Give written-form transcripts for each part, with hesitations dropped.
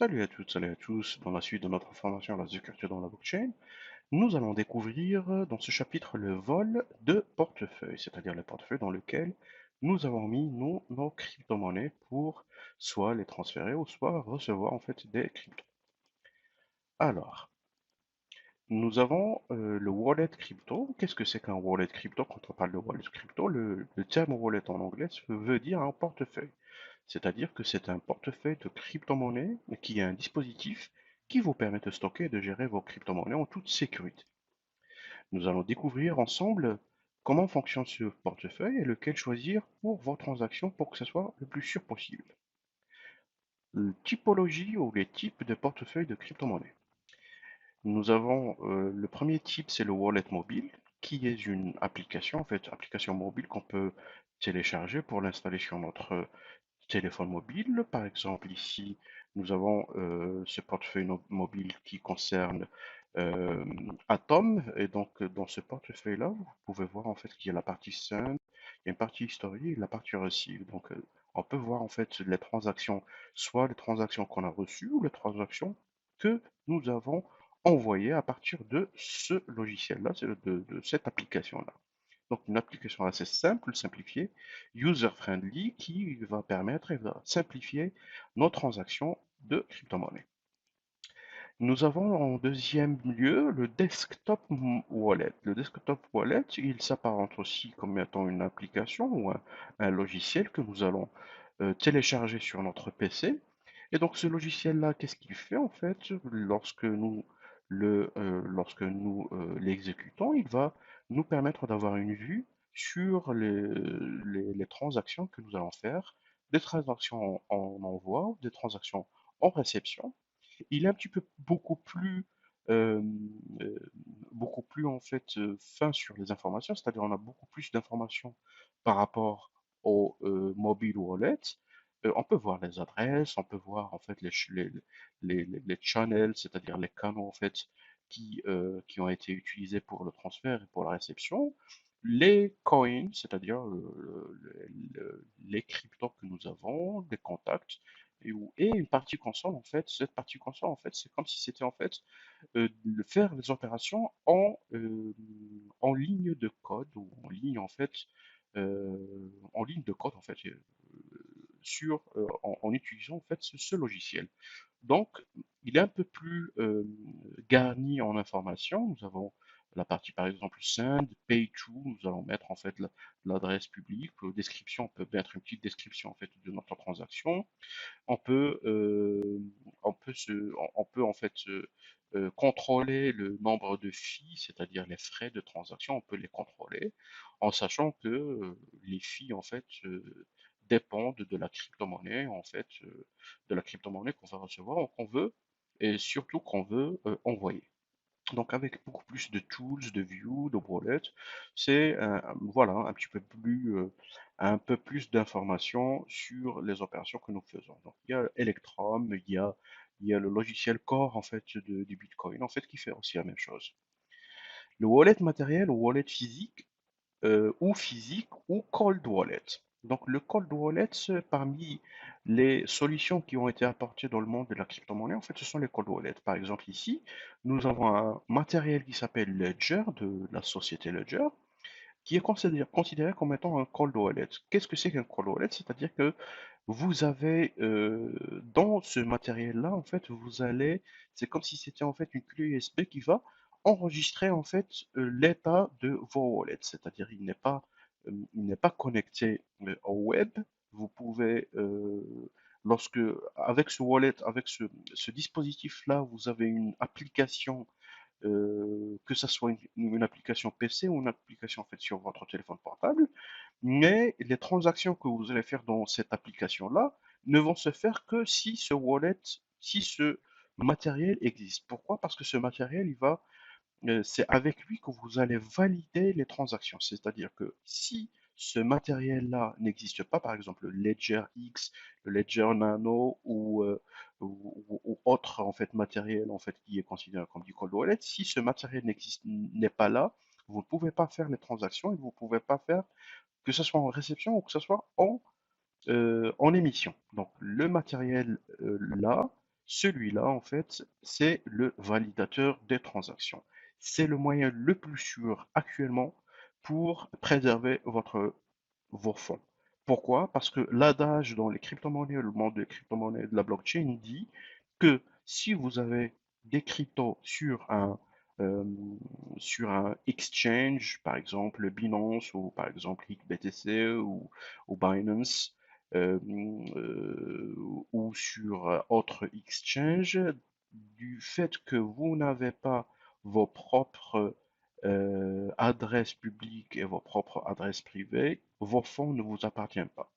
Salut à toutes, salut à tous. Dans la suite de notre formation à la sécurité dans la blockchain, nous allons découvrir dans ce chapitre le vol de portefeuille, c'est-à-dire le portefeuille dans lequel nous avons mis nos crypto-monnaies pour soit les transférer ou soit recevoir en fait des cryptos. Alors, nous avons le wallet crypto. Qu'est-ce que c'est qu'un wallet crypto? Quand on parle de wallet crypto, le terme wallet en anglais veut dire un portefeuille. C'est-à-dire que c'est un portefeuille de crypto-monnaies qui est un dispositif qui vous permet de stocker et de gérer vos crypto-monnaies en toute sécurité. Nous allons découvrir ensemble comment fonctionne ce portefeuille et lequel choisir pour vos transactions pour que ce soit le plus sûr possible. Typologie ou les types de portefeuilles de crypto-monnaies. Nous avons le premier type, c'est le wallet mobile, qui est une application, en fait, application mobile qu'on peut télécharger pour l'installer sur notre téléphone mobile. Par exemple, ici, nous avons ce portefeuille mobile qui concerne euh, Atom. Et donc, dans ce portefeuille-là, vous pouvez voir en fait qu'il y a la partie simple, il y a une partie historique et la partie reçue. Donc, on peut voir en fait les transactions, soit les transactions qu'on a reçues ou les transactions que nous avons envoyées à partir de ce logiciel-là, de cette application-là. Donc une application assez simple, simplifiée, user-friendly, qui va permettre et va simplifier nos transactions de crypto-monnaie. Nous avons en deuxième lieu le desktop wallet. Le desktop wallet, il s'apparente aussi comme étant une application ou un logiciel que nous allons télécharger sur notre PC. Et donc ce logiciel-là, qu'est-ce qu'il fait en fait lorsque nous l'exécutons, il va nous permettre d'avoir une vue sur les transactions que nous allons faire, des transactions en envoi, ou des transactions en réception. Il est un petit peu euh, euh, beaucoup plus en fait fin sur les informations, c'est-à-dire on a beaucoup plus d'informations par rapport au mobile wallet. On peut voir les adresses, on peut voir en fait les channels, c'est-à-dire les canaux en fait qui ont été utilisés pour le transfert et pour la réception, les coins, c'est-à-dire les cryptos que nous avons, les contacts, et une partie console, en fait, cette partie console, en fait, c'est comme si c'était en fait faire les opérations en ligne de code ou en ligne de code en fait en utilisant en fait ce logiciel. Donc, il est un peu plus garni en information. Nous avons la partie par exemple send, pay to, nous allons mettre en fait l'adresse publique, description, on peut mettre une petite description en fait de notre transaction. On peut, on peut en fait contrôler le nombre de fees, c'est-à-dire les frais de transaction, on peut les contrôler en sachant que les fees en fait dépendent de la crypto-monnaie en fait, de la crypto-monnaie qu'on va recevoir ou qu'on veut et surtout qu'on veut envoyer. Donc avec beaucoup plus de tools, de views, de wallets, c'est voilà un peu plus d'informations sur les opérations que nous faisons. Donc il y a Electrum, il y a le logiciel Core en fait du Bitcoin en fait qui fait aussi la même chose. Le wallet matériel ou wallet physique ou cold wallet. Donc le cold wallet, parmi les solutions qui ont été apportées dans le monde de la crypto-monnaie, en fait, ce sont les cold wallets. Par exemple, ici, nous avons un matériel qui s'appelle Ledger de la société Ledger, qui est considéré comme étant un cold wallet. Qu'est-ce que c'est qu'un cold wallet? C'est-à-dire que vous avez dans ce matériel-là, en fait, c'est comme si c'était en fait une clé USB qui va enregistrer en fait l'état de vos wallets. C'est-à-dire il n'est pas connecté au web. Vous pouvez lorsque avec ce wallet, avec ce dispositif-là, vous avez une application que ça soit une application PC ou une application faite sur votre téléphone portable, mais les transactions que vous allez faire dans cette application-là ne vont se faire que si ce matériel existe. Pourquoi? Parce que ce matériel, c'est avec lui que vous allez valider les transactions. C'est-à-dire que si ce matériel-là n'existe pas, par exemple le Ledger X, le Ledger Nano ou autre en fait matériel en fait qui est considéré comme du cold wallet, si ce matériel n'est pas là, vous ne pouvez pas faire les transactions et vous ne pouvez pas faire que ce soit en réception ou que ce soit en émission. Donc le matériel là Celui-là, en fait, c'est le validateur des transactions. C'est le moyen le plus sûr actuellement pour préserver vos fonds. Pourquoi? Parce que l'adage dans les crypto-monnaies, le monde des crypto-monnaies de la blockchain dit que si vous avez des cryptos euh, sur un exchange, par exemple Binance ou par exemple BTC ou Binance, ou sur autre exchange, du fait que vous n'avez pas vos propres adresses publiques et vos propres adresses privées, vos fonds ne vous appartiennent pas.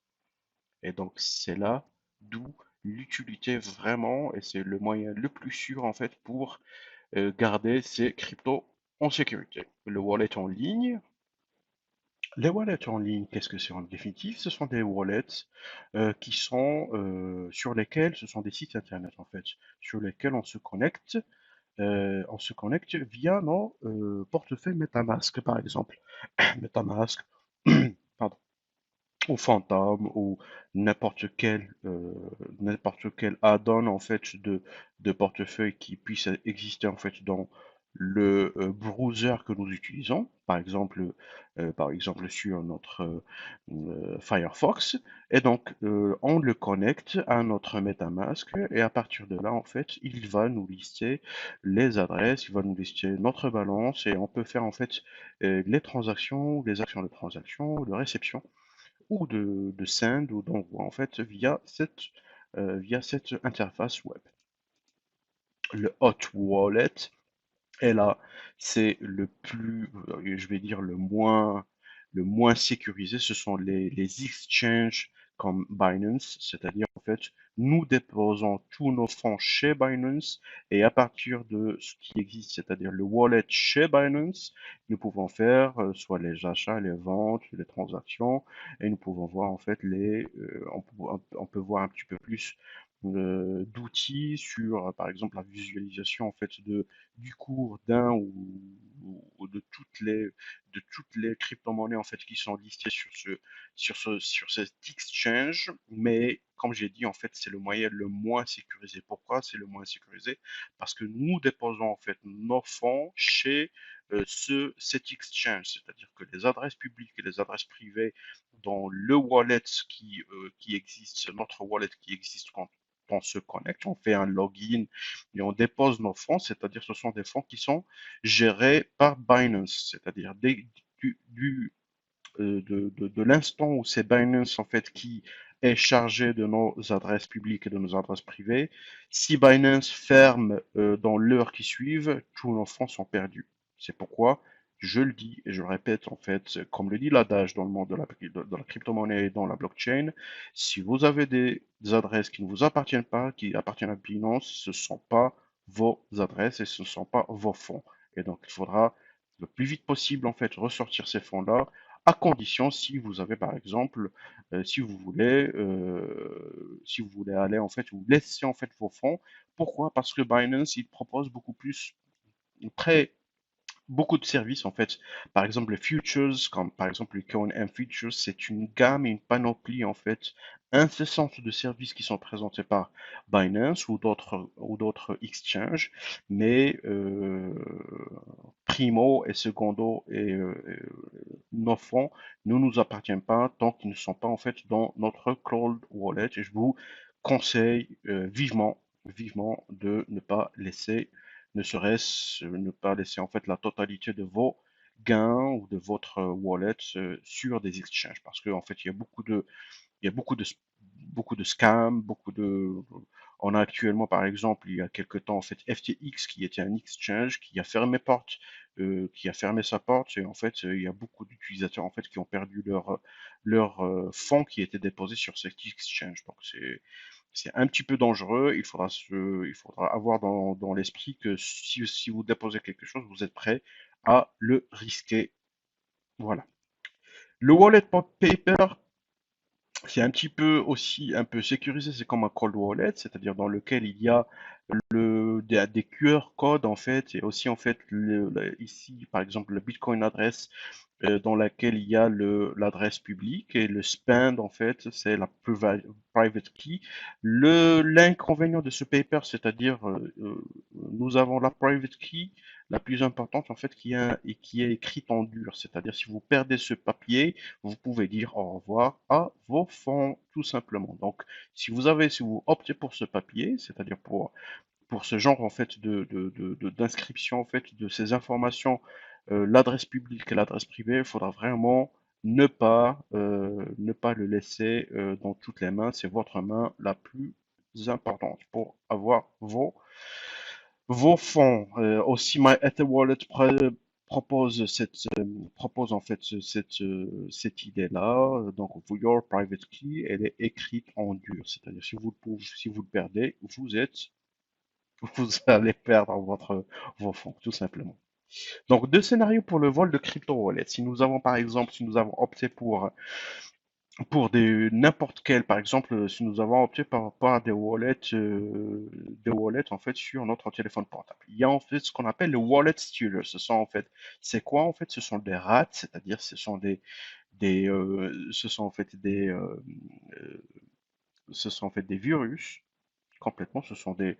Et donc c'est là d'où l'utilité vraiment, et c'est le moyen le plus sûr en fait pour garder ces cryptos en sécurité. Le wallet en ligne, les wallets en ligne, qu'est-ce que c'est en définitive? Ce sont des wallets qui sont sur lesquels, ce sont des sites internet en fait, sur lesquels on se connecte via nos portefeuilles MetaMask par exemple. MetaMask, pardon, ou Phantom ou n'importe quel add-on en fait de portefeuille qui puisse exister en fait dans le browser que nous utilisons, par exemple sur notre Firefox, et donc on le connecte à notre MetaMask et à partir de là en fait il va nous lister les adresses, il va nous lister notre balance et on peut faire en fait les transactions, les actions de transaction, de réception ou de send ou d'envoi en fait via cette interface web. Le hot wallet est là, c'est le plus, je vais dire le moins sécurisé, ce sont les exchanges comme Binance, c'est-à-dire en fait, nous déposons tous nos fonds chez Binance et à partir de ce qui existe, c'est-à-dire le wallet chez Binance, nous pouvons faire soit les achats, les ventes, les transactions et nous pouvons voir en fait on peut voir un petit peu plus d'outils sur, par exemple, la visualisation en fait du cours d'un ou de toutes les crypto-monnaies en fait qui sont listées sur cet exchange. Mais comme j'ai dit, en fait, c'est le moyen le moins sécurisé. Pourquoi c'est le moins sécurisé? Parce que nous déposons en fait nos fonds chez cet exchange, c'est-à-dire que les adresses publiques et les adresses privées dans le wallet qui existe, notre wallet qui existe quand on se connecte, on fait un login et on dépose nos fonds, c'est-à-dire ce sont des fonds qui sont gérés par Binance, c'est-à-dire de l'instant où c'est Binance en fait qui est chargé de nos adresses publiques et de nos adresses privées. Si Binance ferme dans l'heure qui suivent, tous nos fonds sont perdus. C'est pourquoi je le dis et je le répète en fait, comme le dit l'adage dans le monde de la crypto-monnaie et dans la blockchain, si vous avez des adresses qui ne vous appartiennent pas, qui appartiennent à Binance, ce ne sont pas vos adresses et ce ne sont pas vos fonds. Et donc il faudra le plus vite possible en fait ressortir ces fonds-là à condition si vous avez par exemple, si vous voulez aller en fait, vous laisser en fait vos fonds. Pourquoi? Parce que Binance, il propose beaucoup plus, très beaucoup de services en fait. Par exemple, les futures, comme par exemple les Coin M Futures, c'est une gamme et une panoplie en fait incessante de services qui sont présentés par Binance ou d'autres exchanges, mais primo et secondo et nos fonds ne nous appartiennent pas tant qu'ils ne sont pas en fait dans notre cold wallet. Et je vous conseille vivement, vivement de ne pas laisser en fait la totalité de vos gains ou de votre wallet sur des exchanges parce qu'en fait il y a beaucoup de scams, on a actuellement, par exemple, il y a quelque temps, en fait, FTX, qui était un exchange, qui a fermé sa porte, et en fait, il y a beaucoup d'utilisateurs, en fait, qui ont perdu leur fonds qui étaient déposés sur cet exchange. Donc, c'est un petit peu dangereux. Il faudra avoir dans l'esprit que si vous déposez quelque chose, vous êtes prêt à le risquer. Voilà. Le wallet paper, C'est un petit peu aussi un peu sécurisé, c'est comme un cold wallet, c'est-à-dire dans lequel il y a des QR codes en fait, et aussi en fait ici par exemple le Bitcoin adresse dans laquelle il y a l'adresse publique et le spend en fait c'est la private key. L'inconvénient de ce paper, c'est-à-dire nous avons la private key la plus importante en fait et qui est écrite en dur, c'est-à-dire si vous perdez ce papier, vous pouvez dire au revoir à vos fonds tout simplement. Donc si vous optez pour ce papier, c'est-à-dire pour ce genre en fait d'inscription en fait de ces informations, l'adresse publique et l'adresse privée, il faudra vraiment ne pas le laisser dans toutes les mains. C'est votre main la plus importante pour avoir vos fonds. Aussi, MyEtherWallet propose en fait cette idée-là. Donc, your private key, elle est écrite en dur. C'est-à-dire, si vous le perdez, vous allez perdre vos fonds, tout simplement. Donc, deux scénarios pour le vol de crypto wallet. Si nous avons, par exemple, si nous avons opté pour n'importe quel, par exemple, si nous avons opté par rapport à des wallets, en fait, sur notre téléphone portable. Il y a, en fait, ce qu'on appelle le wallet stealer. C'est quoi, en fait? Ce sont des rats, c'est-à-dire, ce sont, en fait, ce sont, en fait, des virus. Complètement, ce sont des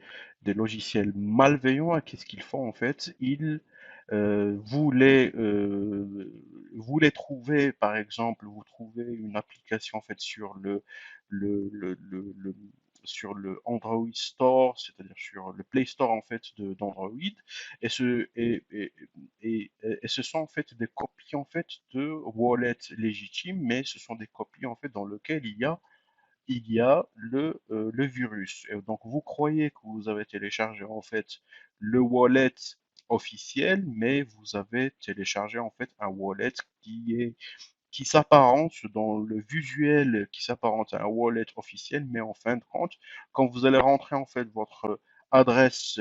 logiciels malveillants. Qu'est-ce qu'ils font en fait? Euh, vous les, euh, vous les trouvez, par exemple, vous trouvez une application en fait sur sur le Android Store, c'est-à-dire sur le Play Store en fait d'Android, et ce sont en fait des copies en fait de wallets légitimes, mais ce sont des copies en fait dans lesquelles il y a le virus. Et donc, vous croyez que vous avez téléchargé en fait le wallet officiel, mais vous avez téléchargé en fait un wallet qui s'apparente dans le visuel, qui s'apparente à un wallet officiel, mais en fin de compte, quand vous allez rentrer en fait votre adresse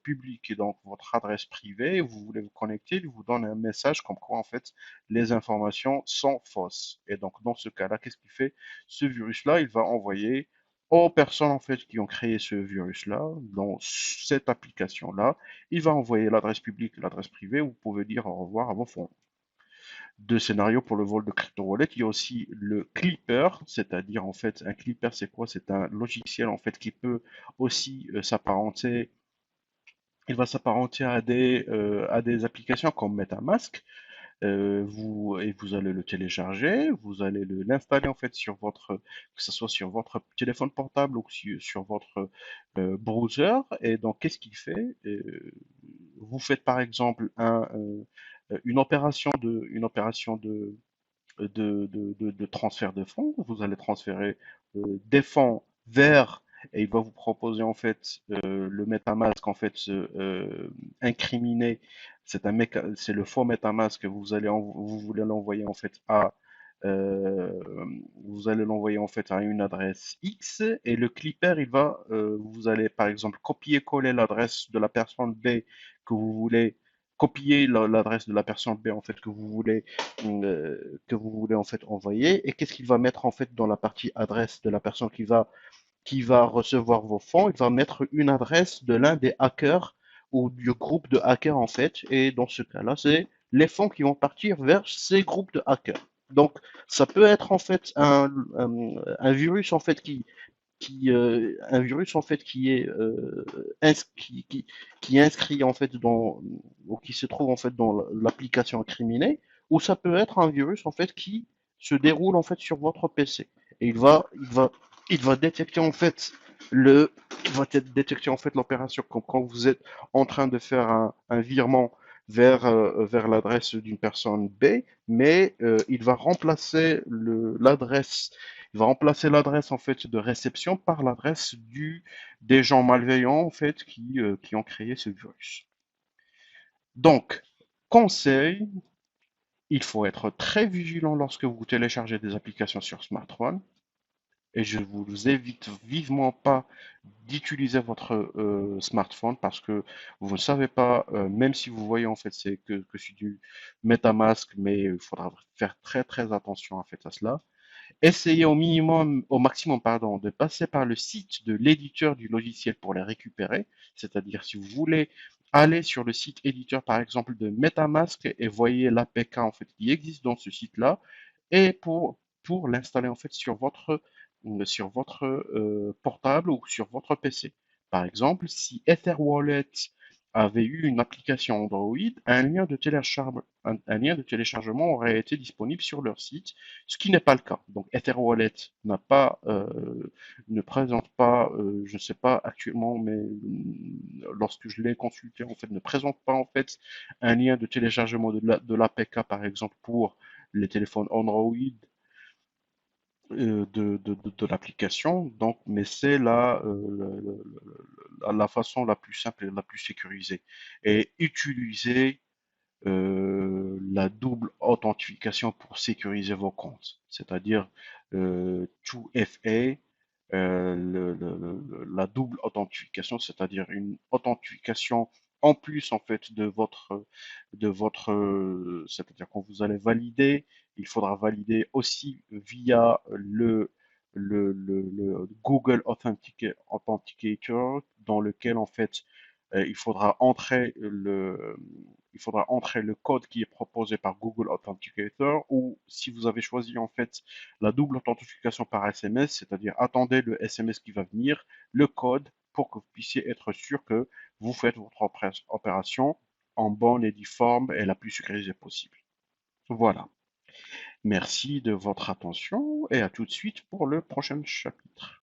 publique et donc votre adresse privée, vous voulez vous connecter, il vous donne un message comme quoi en fait les informations sont fausses. Et donc dans ce cas-là, qu'est-ce qu'il fait? Ce virus-là, il va envoyer aux personnes en fait qui ont créé ce virus-là, dans cette application-là, il va envoyer l'adresse publique et l'adresse privée, vous pouvez dire au revoir à vos fonds. Deux scénarios pour le vol de crypto wallet. Il y a aussi le Clipper, c'est-à-dire en fait un Clipper c'est quoi? C'est un logiciel en fait qui peut aussi s'apparenter. Il va s'apparenter à des applications comme MetaMask. Vous allez le télécharger, vous allez l'installer en fait sur que ce soit sur votre téléphone portable ou sur votre browser. Et donc qu'est-ce qu'il fait? Vous faites par exemple une opération de transfert de fonds. Vous allez transférer des fonds vers, et il va vous proposer en fait le MetaMask en fait incriminé. C'est le faux MetaMask que vous voulez l'envoyer en fait euh, vous allez l'envoyer en fait à une adresse X et le clipper vous allez par exemple copier-coller l'adresse de la personne B que vous voulez copier l'adresse de la personne B en fait que vous voulez en fait envoyer et qu'est-ce qu'il va mettre en fait dans la partie adresse de la personne qui va recevoir vos fonds, il va mettre une adresse de l'un des hackers ou du groupe de hackers en fait et dans ce cas-là, c'est les fonds qui vont partir vers ces groupes de hackers. Donc ça peut être en fait un virus en fait un virus en fait qui est inscrit en fait ou qui se trouve en fait dans l'application incriminée, ou ça peut être un virus en fait qui se déroule en fait sur votre PC. Et il va détecter en fait le, il va détecter en fait l'opération comme quand vous êtes en train de faire un virement vers l'adresse d'une personne B, mais il va remplacer l'adresse en fait de réception par l'adresse des gens malveillants en fait qui ont créé ce virus. Donc, conseil, il faut être très vigilant lorsque vous téléchargez des applications sur smartphone. Et je vous évite vivement pas d'utiliser votre smartphone parce que vous ne savez pas, même si vous voyez en fait que c'est du MetaMask, mais il faudra faire très très attention en fait à cela. Essayez au maximum, pardon, de passer par le site de l'éditeur du logiciel pour les récupérer. C'est-à-dire, si vous voulez aller sur le site éditeur, par exemple, de MetaMask et voyez l'APK en fait qui existe dans ce site-là, et pour l'installer en fait sur votre portable ou sur votre PC. Par exemple, si EtherWallet avait eu une application Android, un lien de téléchargement aurait été disponible sur leur site, ce qui n'est pas le cas. Donc EtherWallet ne présente pas, je ne sais pas actuellement, mais lorsque je l'ai consulté, en fait, ne présente pas en fait un lien de téléchargement de l'APK, par exemple, pour les téléphones Android de l'application. Donc, mais c'est la façon la plus simple et la plus sécurisée. Et utiliser la double authentification pour sécuriser vos comptes, c'est-à-dire 2FA, la double authentification, c'est-à-dire une authentification en plus en fait c'est-à-dire quand vous allez valider, il faudra valider aussi via le Google Authenticator dans lequel en fait il faudra entrer le code qui est proposé par Google Authenticator, ou si vous avez choisi en fait la double authentification par SMS, c'est-à-dire attendez le SMS qui va venir, le code, pour que vous puissiez être sûr que vous faites votre opération en bonne et due forme et la plus sécurisée possible. Voilà. Merci de votre attention et à tout de suite pour le prochain chapitre.